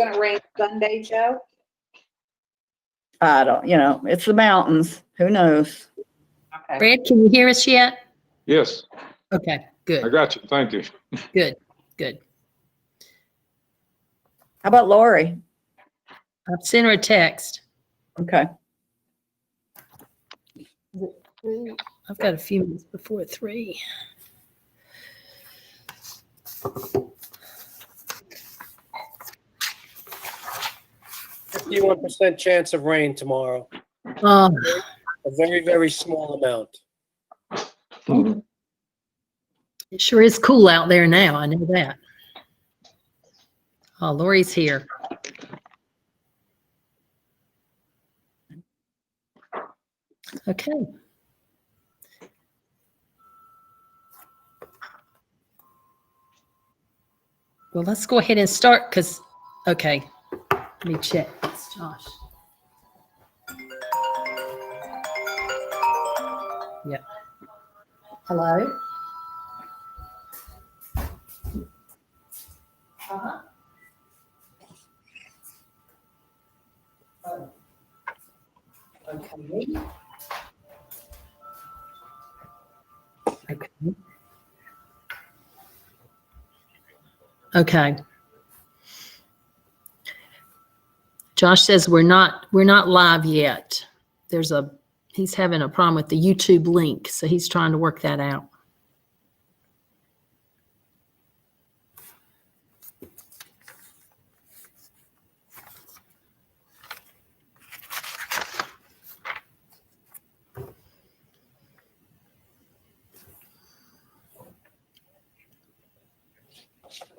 gonna rain Sunday, Joe? I don't, it's the mountains. Who knows? Okay. Brad, can you hear us yet? Yes, Okay, I good, got you. Thank you. good, good. How about Lori? I've sent her a text. Okay. I've got a few minutes before 3. 51% chance of rain tomorrow. Um, A very, very small amount. it sure is cool out there now. I know that. Oh, Lori's here. Okay. Well, let's go ahead and start because, okay, let me check. It's Josh. Yep. Hello? Uh-huh. Oh. Okay. Okay. Okay. Josh says we're not live yet. He's having a problem with the YouTube link, so he's trying to work that out.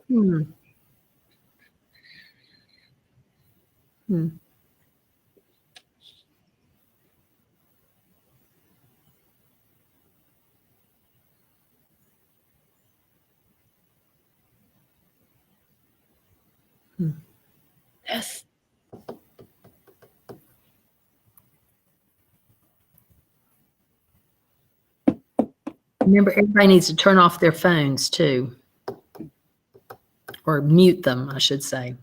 Hmm. Hmm. Yes. Remember, everybody needs to turn off their phones too, or mute them, I should say.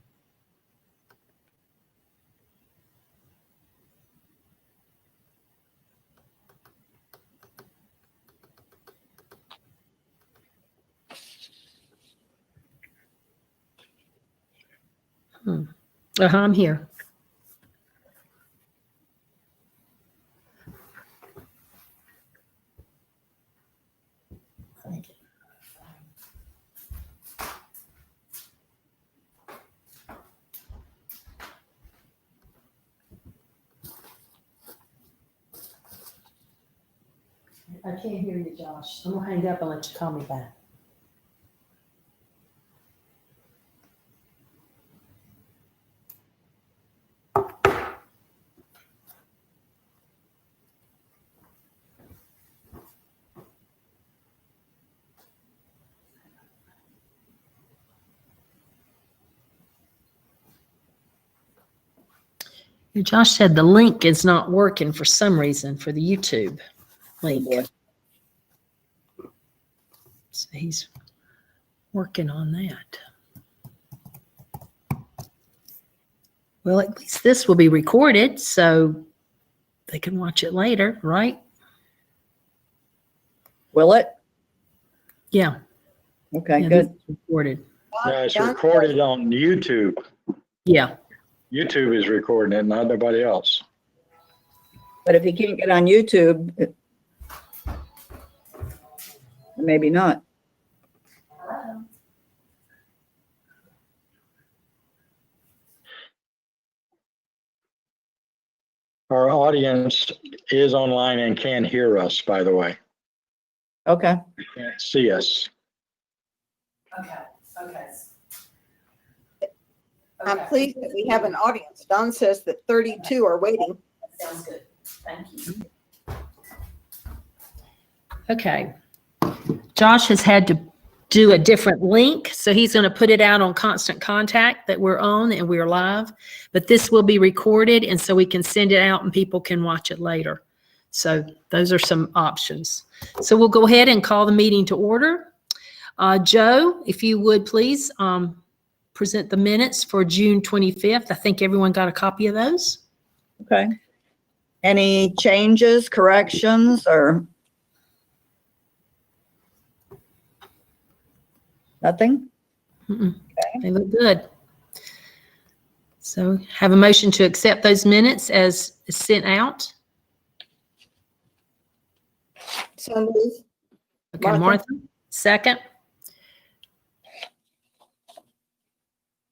I'm here. I can't hear you, Josh. I'm gonna hang up and let you call me back. Josh said the link is not working for some reason for the YouTube link. boy. So he's working on that. Well, at least this will be recorded so they can watch it later, right? Will it? Yeah. Okay, Yeah, good. this is recorded. Yeah, it's recorded on YouTube. Yeah. YouTube is recording it, not nobody else. But if you can't get on YouTube, maybe not. Our audience is online and can hear us, by the way. Okay. They can't see us. Okay. I'm pleased that we have an audience. Don says that 32 are waiting. Sounds good. Thank you. Okay. Josh has had to do a different link, so he's going to put it out on Constant Contact that we're on and we're live, but this will be recorded and so we can send it out and people can watch it later. So those are some options. So we'll go ahead and call the meeting to order. Joe, if you would please present the minutes for June 25th. I think everyone got a copy of those. Okay. Any changes, corrections, or? Nothing? They look good. So have a motion to accept those minutes as sent out. So moved. Okay, Martha. Martha, second.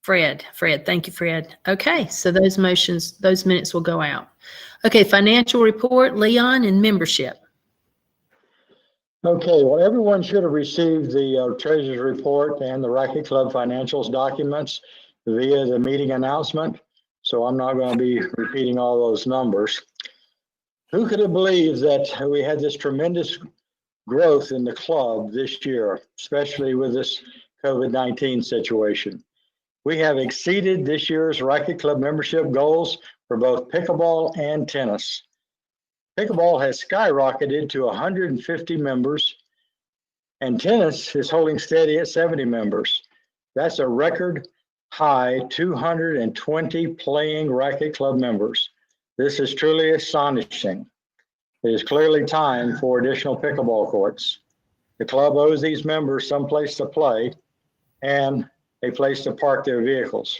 Fred, thank you, Fred. Okay, so those minutes will go out. Okay, financial report, Leon, and membership. Okay, well, everyone should have received the treasurer's report and the Racquet Club financials documents via the meeting announcement. So I'm not going to be repeating all those numbers. Who could have believed that we had this tremendous growth in the club this year, especially with this COVID-19 situation? We have exceeded this year's Racquet Club membership goals for both pickleball and tennis. Pickleball has skyrocketed to 150 members, and tennis is holding steady at 70 members. That's a record high 220 playing Racquet Club members. This is truly astonishing. It is clearly time for additional pickleball courts. The club owes these members some place to play and a place to park their vehicles.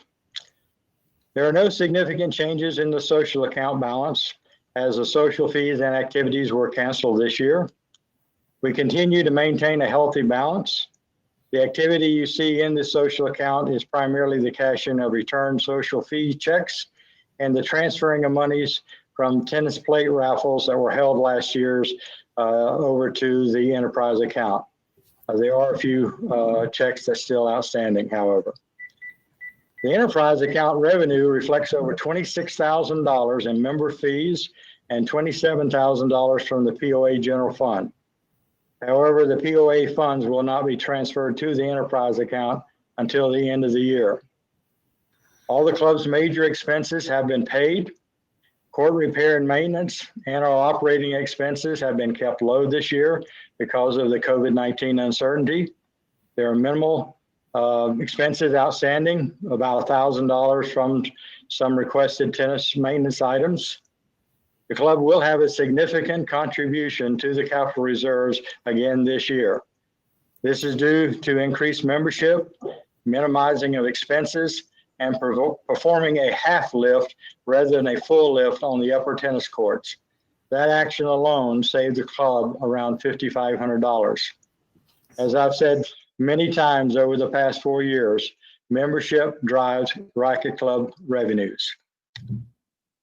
There are no significant changes in the social account balance, as the social fees and activities were canceled this year. We continue to maintain a healthy balance. The activity you see in the social account is primarily the cashing of returned social fee checks and the transferring of monies from tennis plate raffles that were held last year's over to the enterprise account. There are a few checks that's still outstanding, however. The enterprise account revenue reflects over $26,000 in member fees and $27,000 from the POA general fund. However, the POA funds will not be transferred to the enterprise account until the end of the year. All the club's major expenses have been paid. Court repair and maintenance and our operating expenses have been kept low this year because of the COVID-19 uncertainty. There are minimal expenses outstanding, about $1,000 from some requested tennis maintenance items. The club will have a significant contribution to the capital reserves again this year. This is due to increased membership, minimizing of expenses, and performing a half lift rather than a full lift on the upper tennis courts. That action alone saved the club around $5,500. As I've said many times over the past 4 years, membership drives Racquet Club revenues.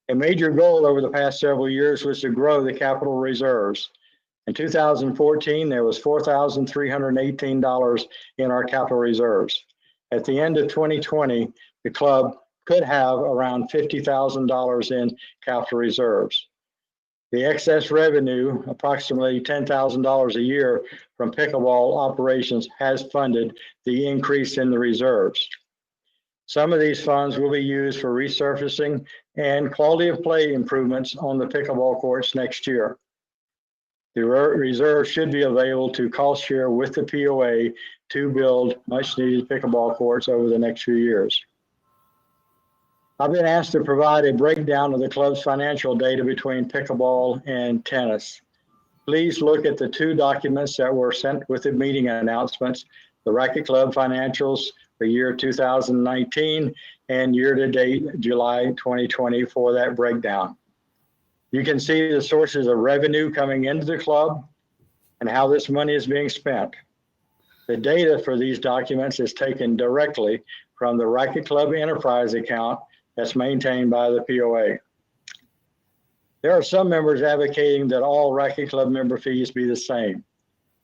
A major goal over the past several years was to grow the capital reserves. In 2014, there was $4,318 in our capital reserves. At the end of 2020, the club could have around $50,000 in capital reserves. The excess revenue, approximately $10,000 a year from pickleball operations, has funded the increase in the reserves. Some of these funds will be used for resurfacing and quality of play improvements on the pickleball courts next year. The reserve should be available to cost share with the POA to build much needed pickleball courts over the next few years. I've been asked to provide a breakdown of the club's financial data between pickleball and tennis. Please look at the 2 documents that were sent with the meeting announcements, the Racquet Club financials for year 2019 and year-to-date July 2020 for that breakdown. You can see the sources of revenue coming into the club and how this money is being spent. The data for these documents is taken directly from the Racquet Club enterprise account that's maintained by the POA. There are some members advocating that all Racquet Club member fees be the same.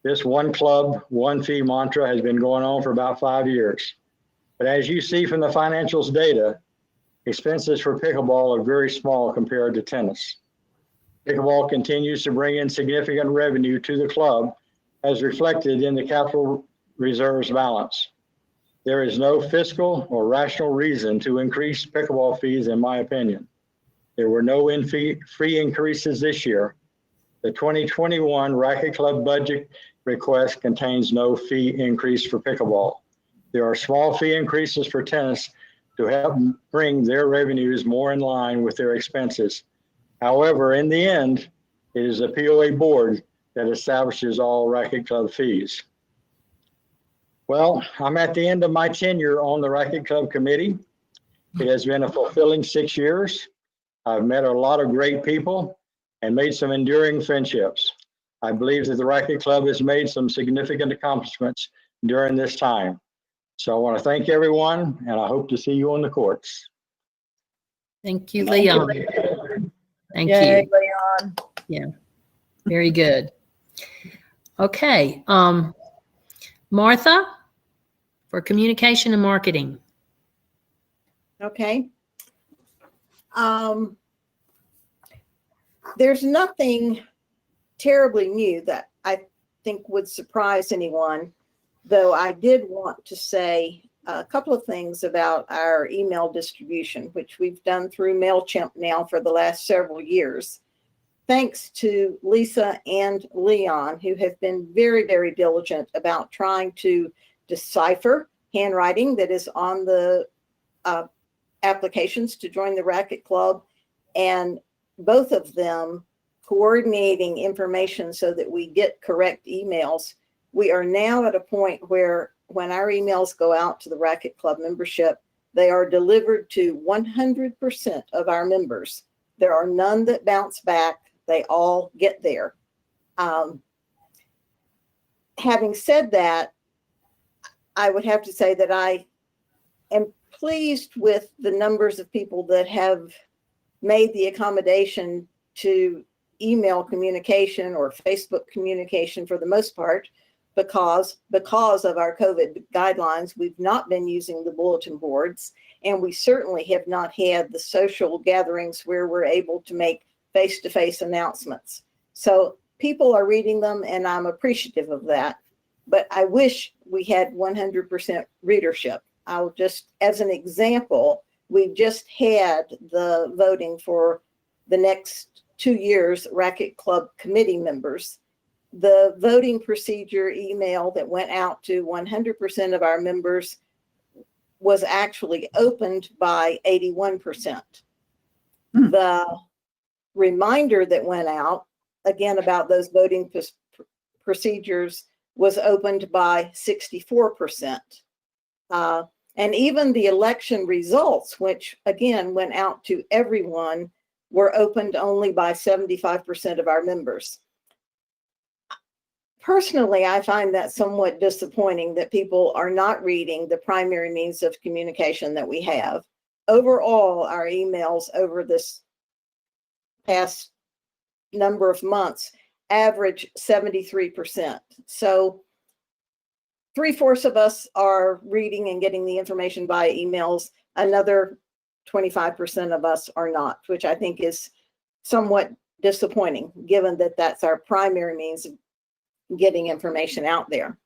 This one club, one fee mantra has been going on for about 5 years. But as you see from the financials data, expenses for pickleball are very small compared to tennis. Pickleball continues to bring in significant revenue to the club as reflected in the capital reserves balance. There is no fiscal or rational reason to increase pickleball fees, in my opinion. There were no fee increases this year. The 2021 Racquet Club budget request contains no fee increase for pickleball. There are small fee increases for tennis to help bring their revenues more in line with their expenses. However, in the end, it is the POA board that establishes all Racquet Club fees. Well, I'm at the end of my tenure on the Racquet Club committee. It has been a fulfilling 6 years. I've met a lot of great people and made some enduring friendships. I believe that the Racquet Club has made some significant accomplishments during this time. So I want to thank everyone, and I hope to see you on the courts. Thank you, Leon. Thank Yay, you. Leon. Yeah, very good. Okay, Martha, for communication and marketing. Okay. There's nothing terribly new that I think would surprise anyone, though I did want to say a couple of things about our email distribution, which we've done through MailChimp now for the last several years. Thanks to Lisa and Leon, who have been very, very diligent about trying to decipher handwriting that is on the applications to join the Racquet Club, and both of them coordinating information so that we get correct emails. We are now at a point where when our emails go out to the Racquet Club membership, they are delivered to 100% of our members. There are none that bounce back. They all get there. Having said that, I would have to say that I am pleased with the numbers of people that have made the accommodation to email communication or Facebook communication for the most part, because of our COVID guidelines, we've not been using the bulletin boards, and we certainly have not had the social gatherings where we're able to make face-to-face announcements. So people are reading them, and I'm appreciative of that. But I wish we had 100% readership. I'll just, as an example, we've just had the voting for the next 2 years Racquet Club committee members. The voting procedure email that went out to 100% of our members was actually opened by 81%. The reminder that went out, again, about those voting procedures was opened by 64%. And even the election results, which again went out to everyone, were opened only by 75% of our members. Personally, I find that somewhat disappointing that people are not reading the primary means of communication that we have. Overall, our emails over this past number of months average 73%. So 3/4 of us are reading and getting the information by emails. Another 25% of us are not, which I think is somewhat disappointing, given that that's our primary means of getting information out there.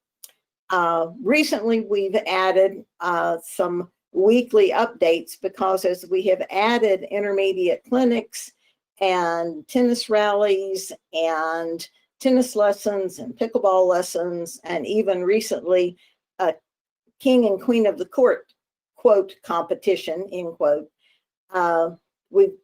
Recently, we've added some weekly updates, because as we have added intermediate clinics and tennis rallies and tennis lessons and pickleball lessons, and even recently a King and Queen of the Court, quote, competition, end quote. We've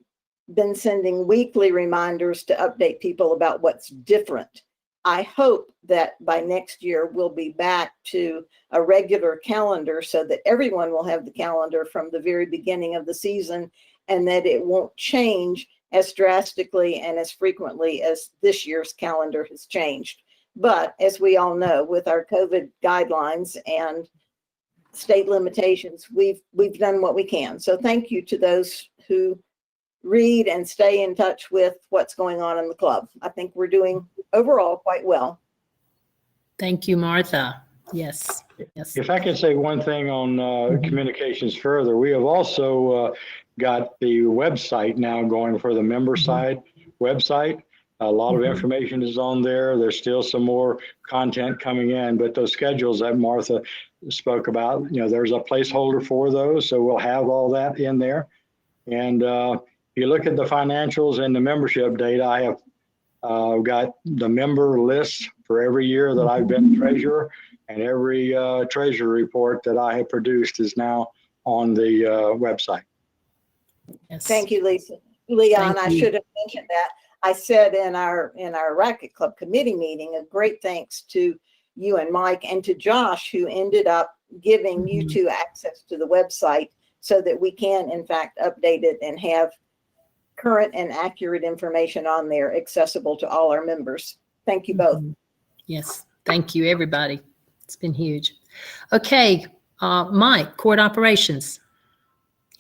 been sending weekly reminders to update people about what's different. I hope that by next year we'll be back to a regular calendar so that everyone will have the calendar from the very beginning of the season, and that it won't change as drastically and as frequently as this year's calendar has changed. But as we all know, with our COVID guidelines and state limitations, we've done what we can. So thank you to those who read and stay in touch with what's going on in the club. I think we're doing overall quite well. Thank you, Martha. Yes. Yes. If I could say one thing on communications further, we have also got the website now going for the member side website. A lot of information is on there. There's still some more content coming in, but those schedules that Martha spoke about, there's a placeholder for those. So we'll have all that in there. And if you look at the financials and the membership data, I have got the member list for every year that I've been treasurer, and every treasury report that I have produced is now on the website. Yes. Thank you, Lisa. Leon, Thank I you. should have mentioned that. I said in our Racquet Club committee meeting, a great thanks to you and Mike and to Josh, who ended up giving you two access to the website so that we can in fact update it and have current and accurate information on there accessible to all our members. Thank you both. Yes, thank you, everybody. It's been huge. Okay, Mike, court operations.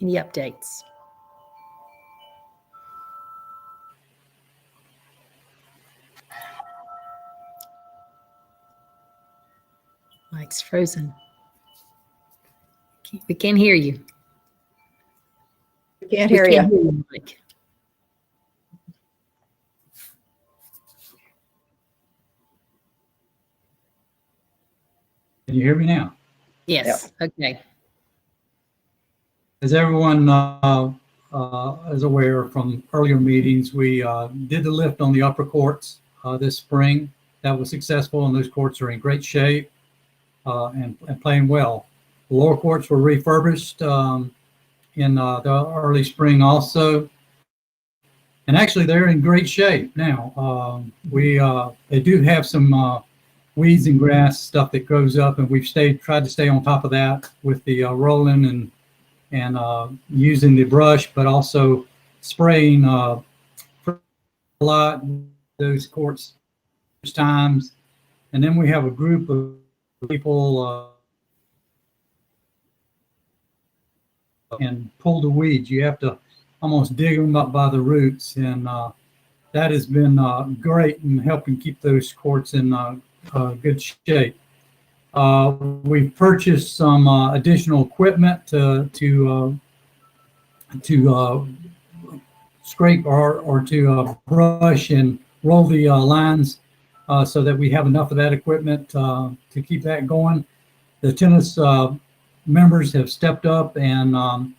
Any updates? Mike's frozen. We can't hear you. Can't We hear can't you. hear you, Mike. Can you hear me now? Yes, okay. As everyone is aware from earlier meetings, we did the lift on the upper courts this spring. That was successful, and those courts are in great shape and playing well. The lower courts were refurbished in the early spring also. And actually, they're in great shape now. They do have some weeds and grass stuff that grows up, and we've tried to stay on top of that with the rolling and using the brush, but also spraying a lot those courts times. And then we have a group of people and pull the weeds. You have to almost dig them up by the roots, and that has been great in helping keep those courts in good shape. We've purchased some additional equipment to scrape or to brush and roll the lines so that we have enough of that equipment to keep that going. The tennis members have stepped up and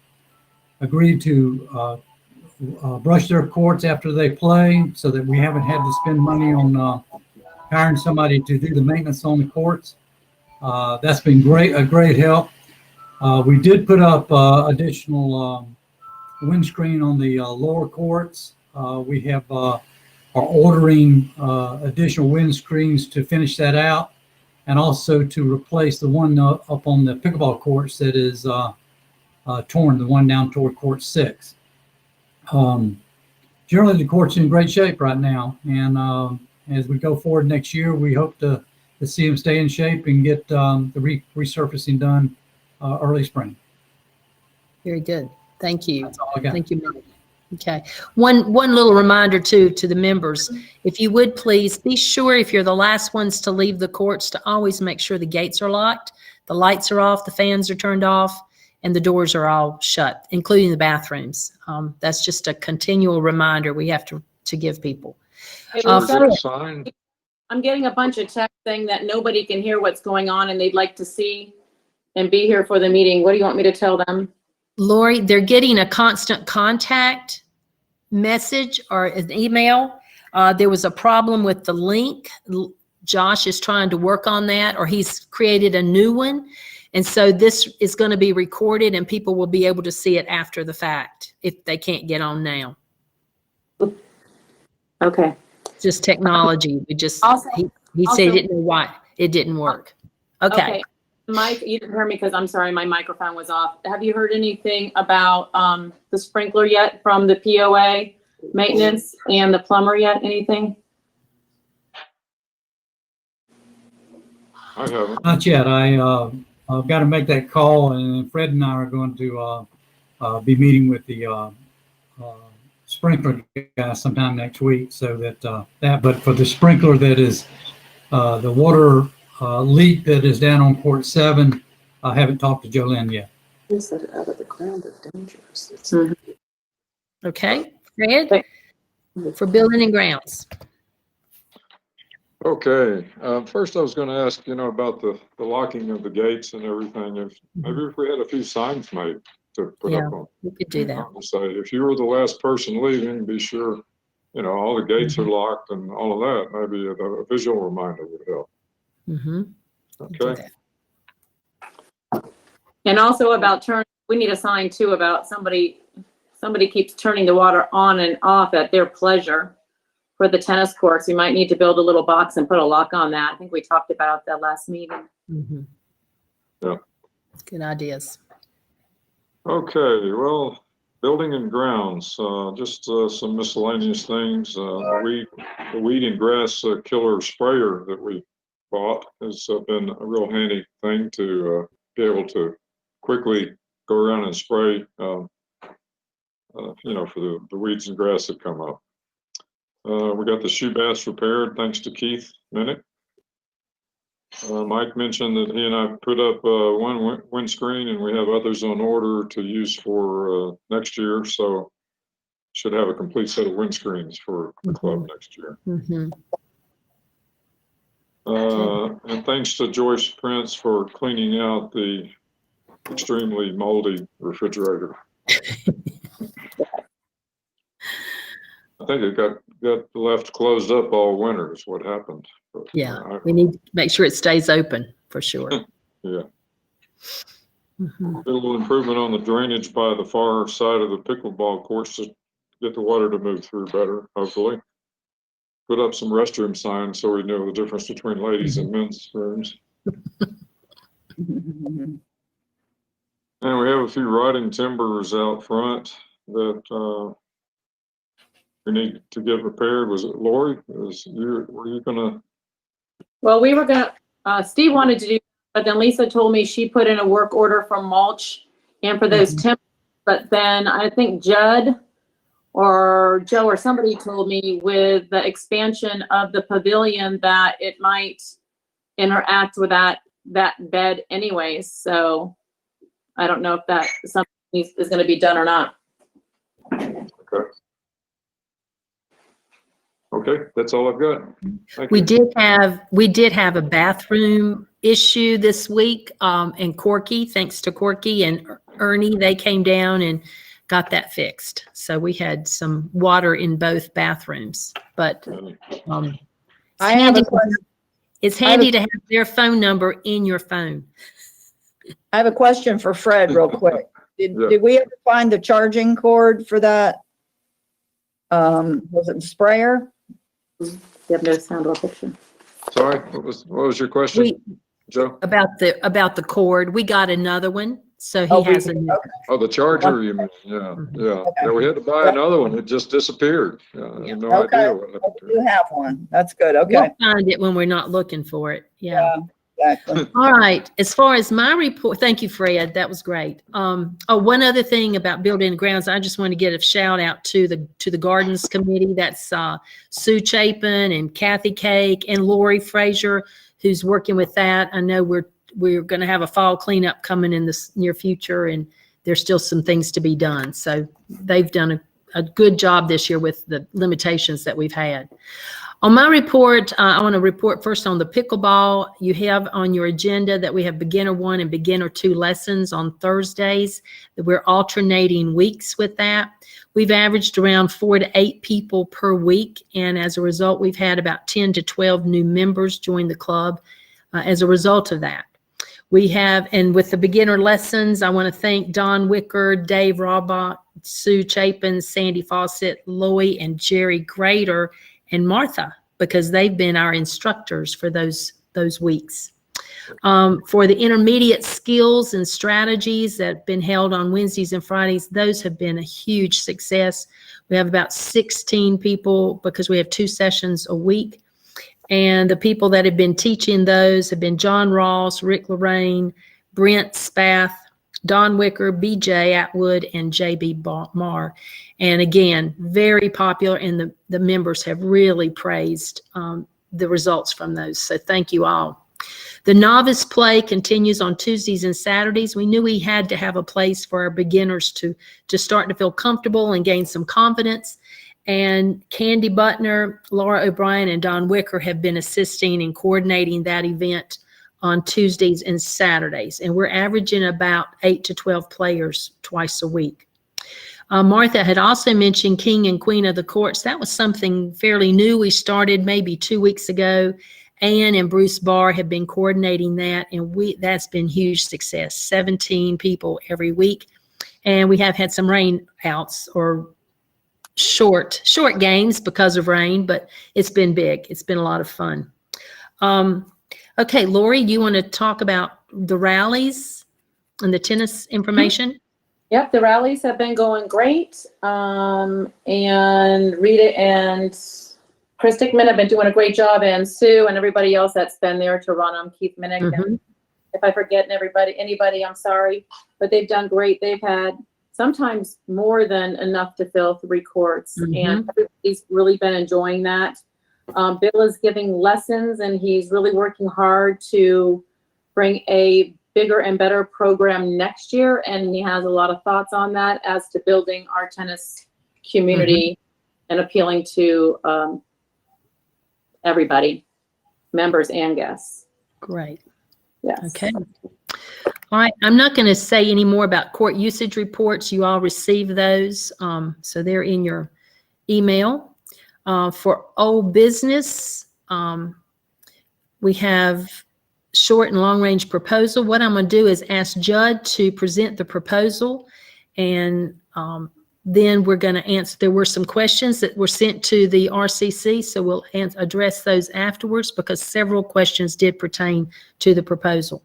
agreed to brush their courts after they play, so that we haven't had to spend money on hiring somebody to do the maintenance on the courts. That's been a great help. We did put up additional windscreen on the lower courts. We are ordering additional windscreens to finish that out, and also to replace the one up on the pickleball courts that is torn, the one down toward court 6. Generally, the court's in great shape right now, and as we go forward next year, we hope to see them stay in shape and get the resurfacing done early spring. Very good. Thank you. That's all I got. Thank you, Mike. Okay. One little reminder too to the members, if you would please be sure, if you're the last ones to leave the courts, to always make sure the gates are locked, the lights are off, the fans are turned off, and the doors are all shut, including the bathrooms. That's just a continual reminder we have to give people. Hey, Uh, Lisa, I'm getting a bunch of text saying that nobody can hear what's going on and they'd like to see and be here for the meeting. What do you want me to tell them? Lori, they're getting a constant contact message or an email. There was a problem with the link. Josh is trying to work on that, or he's created a new one. And so this is going to be recorded and people will be able to see it after the fact if they can't get on now. Okay. It's just technology. He Also- said he also- didn't know why it didn't work. Okay. Mike, you didn't hear me because I'm sorry, my microphone was off. Have you heard anything about the sprinkler yet from the POA maintenance and the plumber yet? Anything? I haven't. Not yet. I've got to make that call, and Fred and I are going to be meeting with the sprinkler guy sometime next week, so that. But for the sprinkler that is the water leak that is down on Court 7, I haven't talked to Jolene yet. Out of the ground is dangerous. Okay. Fred, Okay. for building and grounds. Okay, first I was gonna ask, about the locking of the gates and everything, maybe if we had a few signs made to put Yeah. up on. We could do that. Say, if you were the last person leaving, be sure you know, all the gates are locked and all of that, maybe a visual reminder would help. Mm-hmm. Okay. And also about we need a sign too about somebody keeps turning the water on and off at their pleasure for the tennis courts. We might need to build a little box and put a lock on that. I think we talked about that last meeting. Mm-hmm. Yeah. Good ideas. Okay, well, building and grounds, just some miscellaneous things. The weed and grass killer sprayer that we bought has been a real handy thing to be able to quickly go around and spray, you know, for the weeds and grass that come up. We got the shoe bass repaired thanks to Keith Minnick. Mike mentioned that he and I put up one windscreen, and we have others on order to use for next year. So should have a complete set of windscreens for the club next year. Mm-hmm. And thanks to Joyce Prince for cleaning out the extremely moldy refrigerator. I think it got left closed up all winter is what happened. But, Yeah, we need to make sure it stays open for sure. Yeah. Mm-hmm. A little improvement on the drainage by the far side of the pickleball courts to get the water to move through better, hopefully. Put up some restroom signs so we know the difference between ladies and men's rooms. And we have a few rotting timbers out front that we need to get repaired. Was it Lori? Were you gonna? Well, we were Steve wanted to do, but then Lisa told me she put in a work order for mulch and for those timbers. But then I think Judd or Joe or somebody told me with the expansion of the pavilion that it might interact with that bed anyways. So I don't know if that something is going to be done or not. Okay, that's all I've got. Thank We you. did have a bathroom issue this week, and Corky, thanks to Corky and Ernie, they came down and got that fixed. So we had some water in both bathrooms, but I have a question. it's handy to have their phone number in your phone. I have a question for Fred real quick. Yeah. Did we ever find the charging cord for that? Was it the sprayer? You have no sound or picture. Sorry, what was your question, Joe? About the cord, we got another one, so he has a new. Okay. Oh, the charger, you mean? Yeah, yeah. Yeah, we had to buy another one. It just disappeared. I have no Okay. idea what happened to You it. have one. That's good. Okay. We'll find it when we're not looking for it. Yeah. Exactly. All right. As far as my report, thank you, Fred. That was great. One other thing about building and grounds, I just want to get a shout out to the Gardens Committee. That's Sue Chapin and Kathy Cake and Lori Frazier, who's working with that. I know we're going to have a fall cleanup coming in the near future, and there's still some things to be done. So they've done a good job this year with the limitations that we've had. On my report, I want to report first on the pickleball. You have on your agenda that we have beginner 1 and beginner 2 lessons on Thursdays. That we're alternating weeks with that. We've averaged around 4 to 8 people per week, and as a result, we've had about 10 to 12 new members join the club as a result of that. We have, and with the beginner lessons, I want to thank Don Wicker, Dave Robach, Sue Chapin, Sandy Fawcett, Loy, and Jerry Grader, and Martha, because they've been our instructors for those weeks. For the intermediate skills and strategies that have been held on Wednesdays and Fridays, those have been a huge success. We have about 16 people because we have 2 sessions a week. And the people that have been teaching those have been John Ross, Rick Lorraine, Brent Spath, Don Wicker, BJ Atwood, and JB Marr. And again, very popular, and the members have really praised the results from those. So thank you all. The novice play continues on Tuesdays and Saturdays. We knew we had to have a place for our beginners to start to feel comfortable and gain some confidence. And Candy Butner, Laura O'Brien, and Don Wicker have been assisting and coordinating that event on Tuesdays and Saturdays. And we're averaging about 8 to 12 players twice a week. Martha had also mentioned King and Queen of the Courts. That was something fairly new. We started maybe 2 weeks ago. Ann and Bruce Barr have been coordinating that, and that's been huge success. 17 people every week. And we have had some rain outs or short games because of rain, but it's been big. It's been a lot of fun. Okay, Lori, you want to talk about the rallies and the tennis information? Yep, the rallies have been going great. And Rita and Chris Dickman have been doing a great job, and Sue and everybody else that's been there to run them, Keith Minnick. And if I forget anybody, I'm sorry, but they've done great. They've had sometimes more than enough to fill 3 courts, and everybody's really been enjoying that. Bill is giving lessons, and he's really working hard to bring a bigger and better program next year, and he has a lot of thoughts on that as to building our tennis community and appealing to everybody, members and guests. Great. Yes. Okay. All right. I'm not going to say any more about court usage reports. You all receive those. So they're in your email. For old business, we have short and long range proposal. What I'm going to do is ask Judd to present the proposal, and then we're going to answer. There were some questions that were sent to the RCC, so we'll address those afterwards because several questions did pertain to the proposal.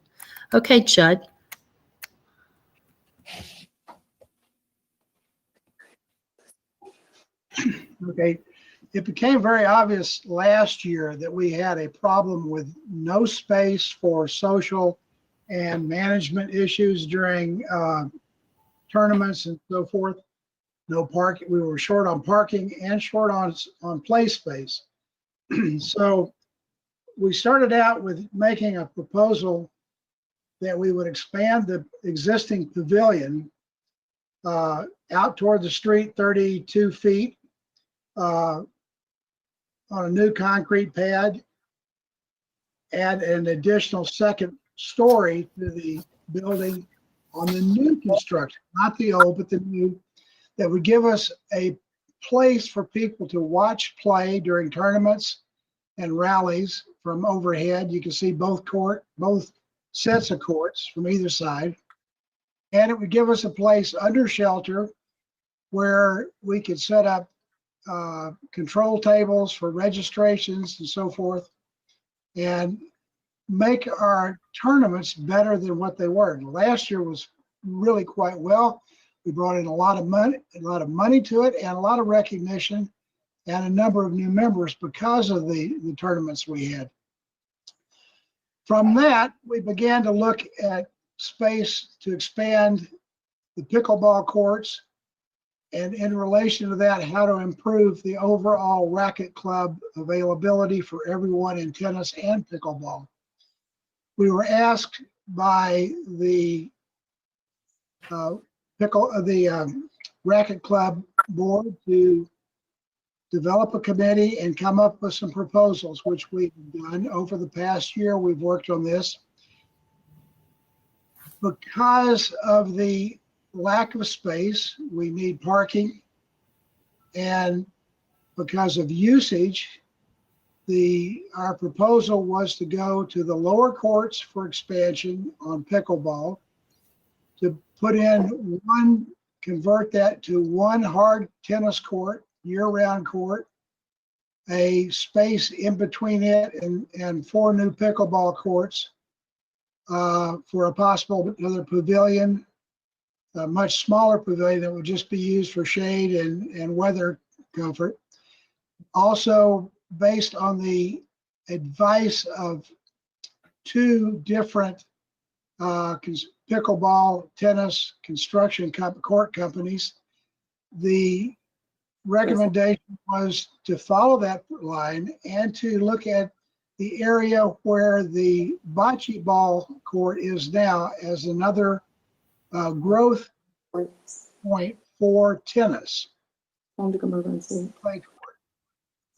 Okay, Judd. Okay. It became very obvious last year that we had a problem with no space for social and management issues during tournaments and so forth. No parking. We were short on parking and short on play space. So we started out with making a proposal that we would expand the existing pavilion out toward the street 32 feet on a new concrete pad, add an additional second story to the building on the new construction, not the old, but the new, that would give us a place for people to watch play during tournaments and rallies from overhead. You can see both sets of courts from either side. And it would give us a place under shelter where we could set up control tables for registrations and so forth, and make our tournaments better than what they were. Last year was really quite well. We brought in a lot of money to it, and a lot of recognition, and a number of new members because of the tournaments we had. From that, we began to look at space to expand the pickleball courts, and in relation to that, how to improve the overall racket club availability for everyone in tennis and pickleball. We were asked by the racket club board to develop a committee and come up with some proposals, which we've done over the past year. We've worked on this. Because of the lack of space, we need parking, and because of usage, our proposal was to go to the lower courts for expansion on pickleball, to convert that to one hard tennis court, year-round court, a space in between it and 4 new pickleball courts for a possible another pavilion, a much smaller pavilion that would just be used for shade and weather comfort. Also, based on the advice of 2 different pickleball tennis construction court companies, the recommendation was to follow that line and to look at the area where the bocce ball court is now as another growth point for tennis. Play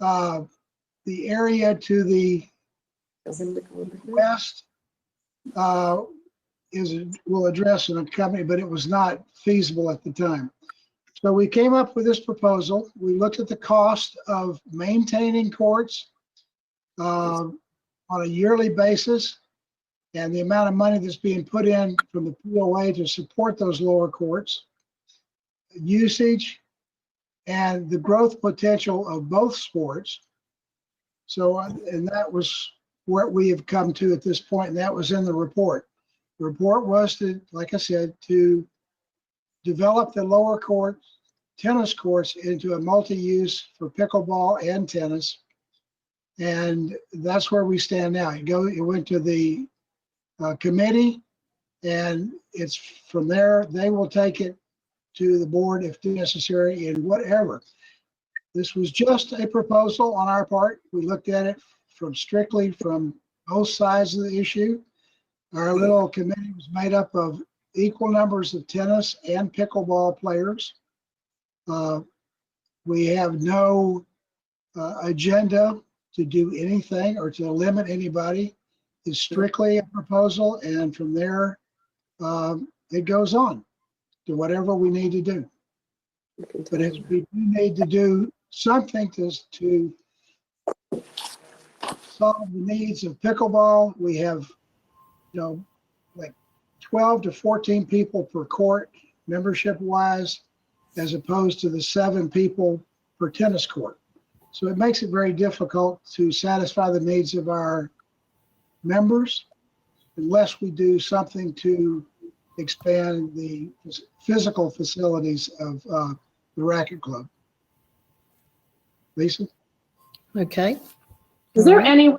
court. The area to the west will address in a company, but it was not feasible at the time. So we came up with this proposal. We looked at the cost of maintaining courts on a yearly basis and the amount of money that's being put in from the POA to support those lower courts, usage, and the growth potential of both sports. So, and that was what we have come to at this point, and that was in the report. The report was to, like I said, to develop the lower court tennis courts into a multi-use for pickleball and tennis. And that's where we stand now. It went to the committee, and it's from there, they will take it to the board if necessary and whatever. This was just a proposal on our part. We looked at it strictly from both sides of the issue. Our little committee was made up of equal numbers of tennis and pickleball players. We have no agenda to do anything or to limit anybody. It's strictly a proposal, and from there, it goes on to whatever we need to do. But if we do need to do something to solve the needs of pickleball, we have, like 12 to 14 people per court membership wise, as opposed to the 7 people per tennis court. So it makes it very difficult to satisfy the needs of our members unless we do something to expand the physical facilities of the Racquet Club. Lisa? Okay. Is there any way,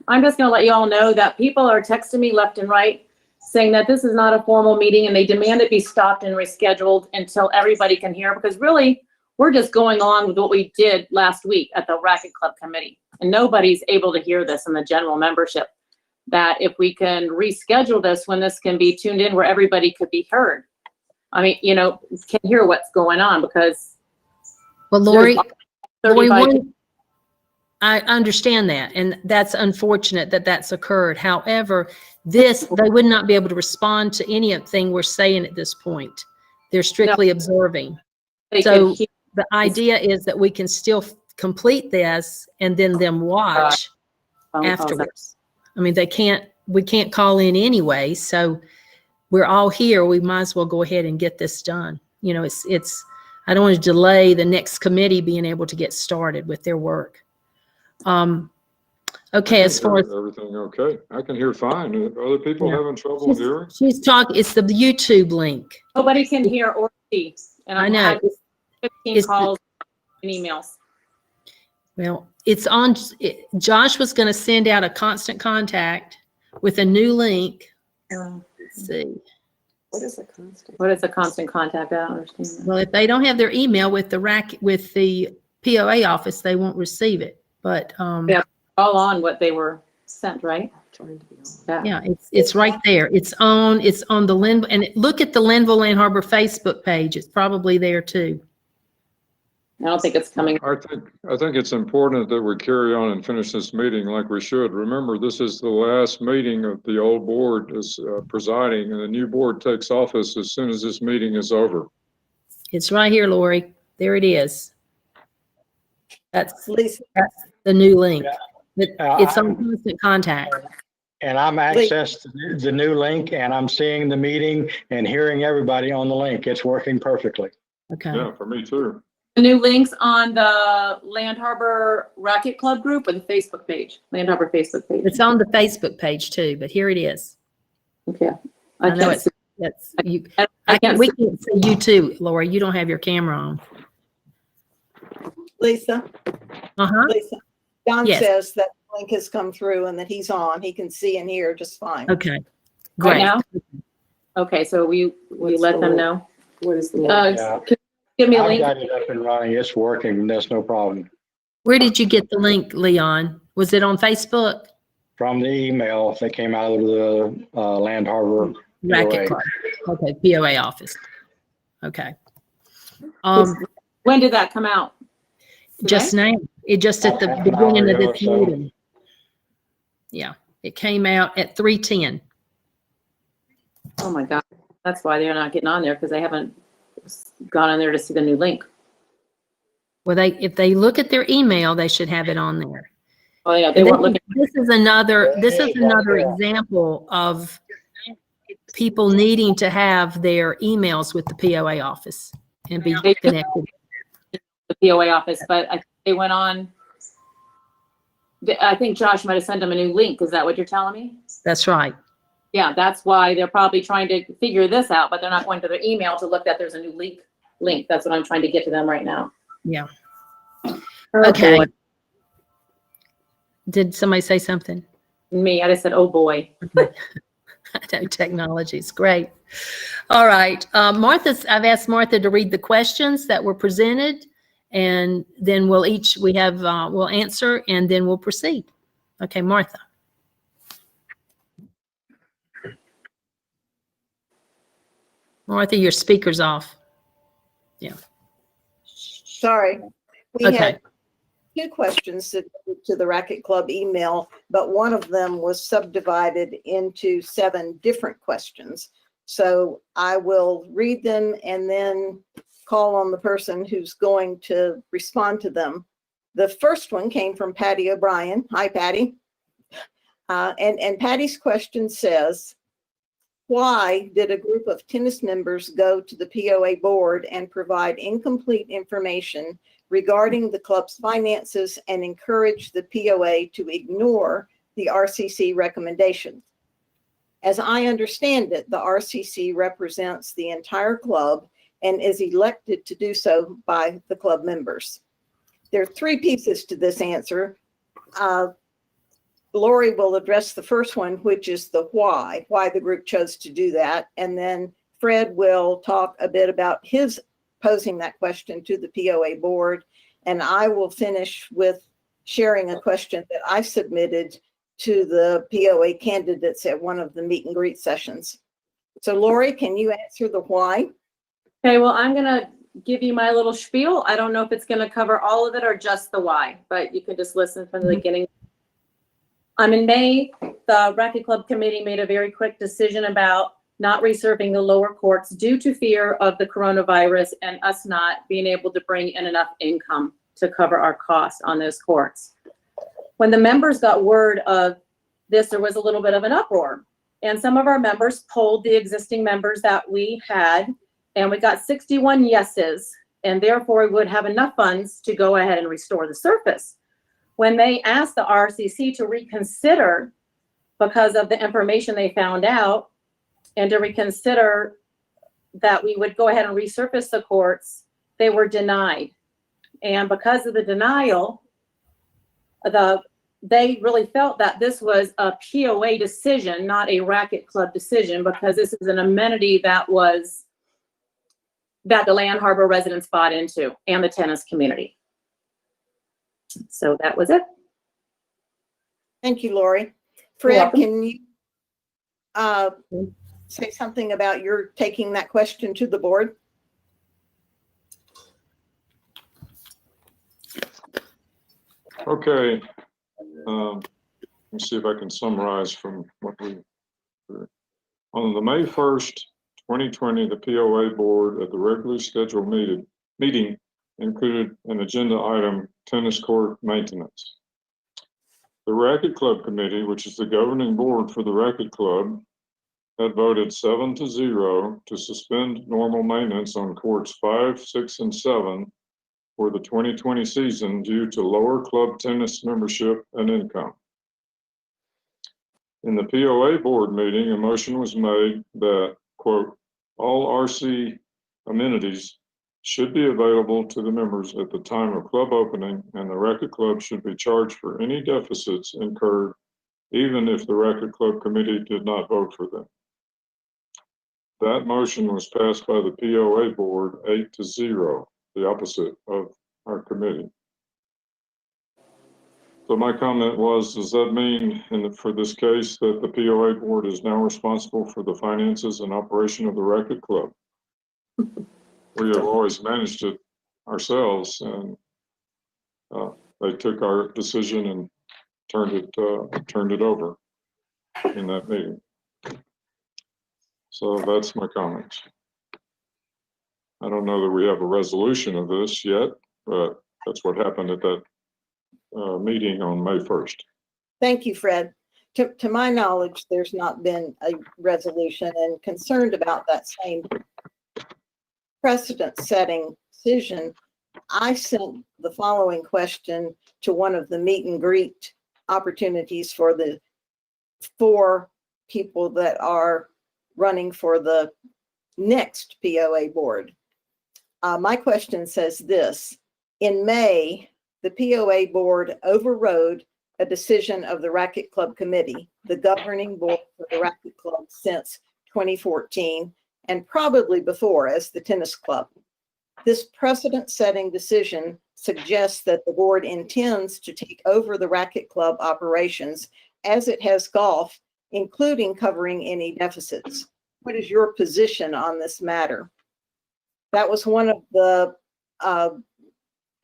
I'm just gonna let you all know that people are texting me left and right saying that this is not a formal meeting and they demand it be stopped and rescheduled until everybody can hear, because really, we're just going along with what we did last week at the Racquet Club Committee. And nobody's able to hear this in the general membership. That if we can reschedule this when this can be tuned in where everybody could be heard. I mean, can hear what's going on, because Well, Lori, 35 I understand that, and that's unfortunate that that's occurred. However, they would not be able to respond to anything we're saying at this point. They're strictly observing. they So could hear. the idea is that we can still complete this and then them watch phone calls. afterwards. I mean, we can't call in anyway, so we're all here. We might as well go ahead and get this done. I don't want to delay the next committee being able to get started with their work. Okay, as far as Everything okay? I can hear fine. Are other people Yeah. having trouble hearing? she's talking, it's the YouTube link. Nobody can hear or see. And I I'm know. having 15 It's- calls and emails. Well, it's on, Josh was going to send out a constant contact with a new link. Let's see. What is a constant contact? I don't understand that. Well, if they don't have their email with the POA office, they won't receive it. But, Yeah. All on what they were sent, right? yeah, it's right there. It's on the look at the Linville Land Harbor Facebook page. It's probably there too. I don't think it's coming. I think it's important that we carry on and finish this meeting like we should. Remember, this is the last meeting of the old board is presiding, and the new board takes office as soon as this meeting is over. It's right here, Lori. There it is. That's Lisa, the new link. Yeah. It's on constant contact. And I'm accessed the new link, and I'm seeing the meeting and hearing everybody on the link. It's working perfectly. Okay. Yeah, for me too. The new links on the Land Harbor Racquet Club group or the Facebook page? Land Harbor Facebook page. It's on the Facebook page too, but here it is. Okay. I know can't it's, see- that's, you, I can't we see- can't see you too, Lori. You don't have your camera on. Lisa, Uh-huh. Lisa. John Yes. says that the link has come through and that he's on. He can see and hear just fine. Okay. Right Great. now? Okay, so we let them know. What is the link? Yeah. Could you give me a I've link? got it up and running. It's working. That's no problem. Where did you get the link, Leon? Was it on Facebook? From the email that came out of the Land Harbor Racquet POA. Club. Okay, POA office. Okay. When did that come out? Just now, it just at the Half an beginning hour of ago this or so. meeting. Yeah, it came out at 3:10. Oh my God. That's why they're not getting on there, because they haven't gone in there to see the new link. Well, if they look at their email, they should have it on there. Oh, yeah, they This weren't looking. this is another example of people needing to have their emails with the POA office and be They- connected. the POA office, but I think they went on. I think Josh might have sent them a new link. Is that what you're telling me? That's right. Yeah, that's why they're probably trying to figure this out, but they're not going to their email to look that there's a new link. That's what I'm trying to get to them right now. Yeah. Oh, Okay. boy. Did somebody say something? Me, I just said, oh boy. I know technology is great. All right. I've asked Martha to read the questions that were presented, and then we'll answer, and then we'll proceed. Okay, Martha. Martha, your speaker's off. Sorry. We Okay. had 2 questions to the Racquet Club email, but one of them was subdivided into 7 different questions. So I will read them and then call on the person who's going to respond to them. The first one came from Patty O'Brien. Hi, Patty. And Patty's question says, why did a group of tennis members go to the POA board and provide incomplete information regarding the club's finances and encourage the POA to ignore the RCC recommendation? As I understand it, the RCC represents the entire club and is elected to do so by the club members. There are 3 pieces to this answer. Lori will address the first one, which is the why the group chose to do that. And then Fred will talk a bit about his posing that question to the POA board. And I will finish with sharing a question that I submitted to the POA candidates at one of the meet and greet sessions. So Lori, can you answer the why? Okay, well, I'm going to give you my little spiel. I don't know if it's going to cover all of it or just the why, but you can just listen from the beginning. In May, the Racquet Club Committee made a very quick decision about not resurfacing the lower courts due to fear of the coronavirus and us not being able to bring in enough income to cover our costs on those courts. When the members got word of this, there was a little bit of an uproar. And some of our members polled the existing members that we had, and we got 61 yeses, and therefore we would have enough funds to go ahead and restore the surface. When they asked the RCC to reconsider because of the information they found out and to reconsider that we would go ahead and resurface the courts, they were denied. And because of the denial, they really felt that this was a POA decision, not a Racquet Club decision, because this is an amenity that the Land Harbor residents bought into and the tennis community. So that was it. Thank you, Lori. Fred, can you say something about your taking that question to the board? Okay. Let me see if I can summarize from what we heard. On the May 1st, 2020, the POA board at the regularly scheduled meeting included an agenda item, tennis court maintenance. The Racquet Club Committee, which is the governing board for the Racquet Club, had voted 7-0 to suspend normal maintenance on courts 5, 6, and 7 for the 2020 season due to lower club tennis membership and income. In the POA board meeting, a motion was made that, quote, all RC amenities should be available to the members at the time of club opening, and the Racquet Club should be charged for any deficits incurred, even if the Racquet Club Committee did not vote for them. That motion was passed by the POA board 8-0, the opposite of our committee. So my comment was, does that mean for this case that the POA board is now responsible for the finances and operation of the Racquet Club? We have always managed it ourselves, and they took our decision and turned it over in that meeting. So that's my comments. I don't know that we have a resolution of this yet, but that's what happened at that meeting on May 1st. Thank you, Fred. To my knowledge, there's not been a resolution, and concerned about that same precedent-setting decision, I sent the following question to one of the meet and greet opportunities for the 4 people that are running for the next POA board. My question says this: in May, the POA board overrode a decision of the Racquet Club Committee, the governing board for the Racquet Club since 2014, and probably before as the tennis club. This precedent-setting decision suggests that the board intends to take over the Racquet Club operations as it has golf, including covering any deficits. What is your position on this matter? That was one of the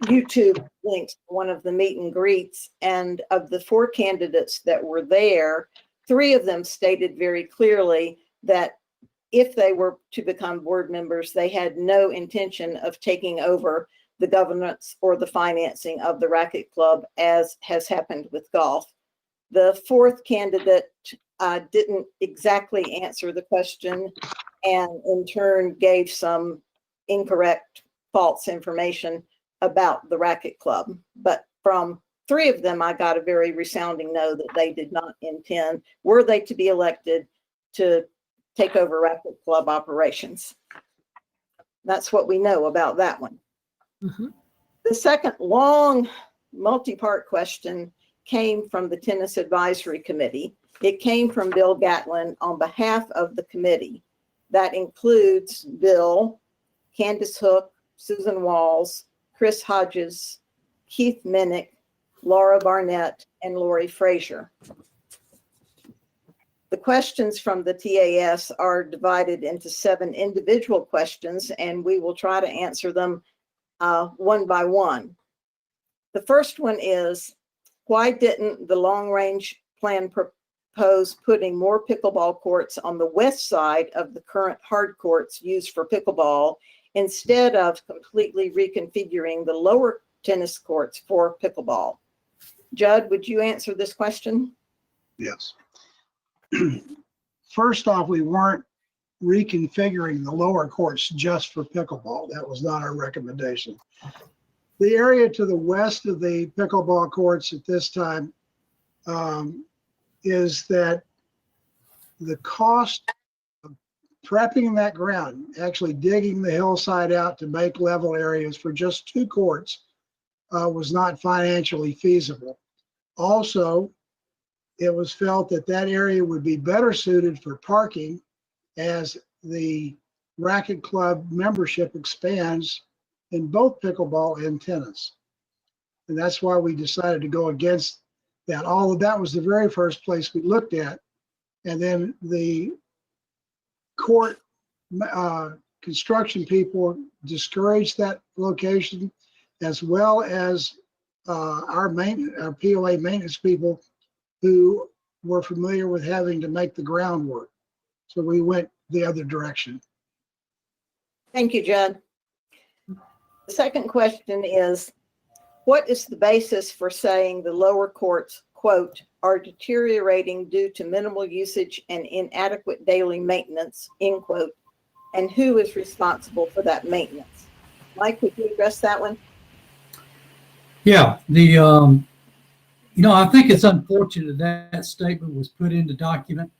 YouTube links, one of the meet and greets, and of the 4 candidates that were there, 3 of them stated very clearly that if they were to become board members, they had no intention of taking over the governance or the financing of the Racquet Club, as has happened with golf. The 4th candidate didn't exactly answer the question, and in turn gave some incorrect, false information about the Racquet Club. But from 3 of them, I got a very resounding no, that they did not intend, were they to be elected, to take over Racquet Club operations. That's what we know about that one. Mhm. The second long multi-part question came from the Tennis Advisory Committee. It came from Bill Gatlin on behalf of the committee. That includes Bill, Candace Hook, Susan Walls, Chris Hodges, Keith Minnick, Laura Barnett, and Lori Frazier. The questions from the TAS are divided into 7 individual questions, and we will try to answer them one by one. The first one is, why didn't the long-range plan propose putting more pickleball courts on the west side of the current hard courts used for pickleball, instead of completely reconfiguring the lower tennis courts for pickleball? Judd, would you answer this question? Yes. First off, we weren't reconfiguring the lower courts just for pickleball. That was not our recommendation. The area to the west of the pickleball courts at this time is that the cost of prepping that ground, actually digging the hillside out to make level areas for just 2 courts, was not financially feasible. Also, it was felt that that area would be better suited for parking as the Racquet Club membership expands in both pickleball and tennis. And that's why we decided to go against that. All of that was the very first place we looked at. And then the court construction people discouraged that location, as well as our POA maintenance people who were familiar with having to make the groundwork. So we went the other direction. Thank you, Judd. The second question is, what is the basis for saying the lower courts, quote, are deteriorating due to minimal usage and inadequate daily maintenance, end quote, and who is responsible for that maintenance? Mike, would you address that one? Yeah, I think it's unfortunate that statement was put in the document,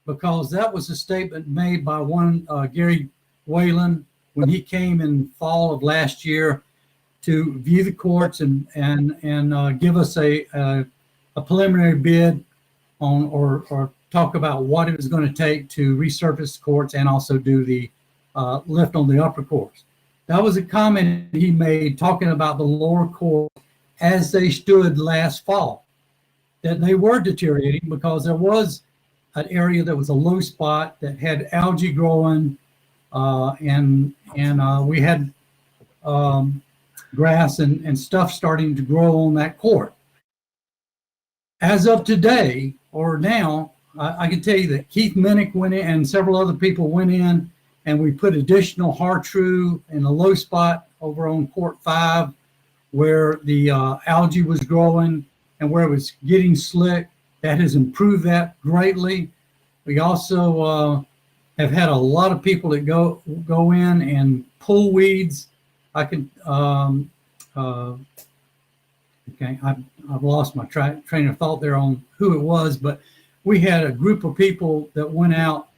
because that was a statement made by one Gary Whalen when he came in fall of last year to view the courts and give us a preliminary bid on or talk about what it was going to take to resurface courts and also do the lift on the upper courts. That was a comment he made talking about the lower court as they stood last fall, that they were deteriorating because there was an area that was a low spot that had algae growing, and we had grass and stuff starting to grow on that court. As of today, or now, I can tell you that Keith Minnick went in and several other people went in and we put additional Hartrue in a low spot over on Court 5 where the algae was growing and where it was getting slick. That has improved that greatly. We also have had a lot of people that go in and pull weeds. Okay, I've lost my train of thought there on who it was, but we had a group of people that went out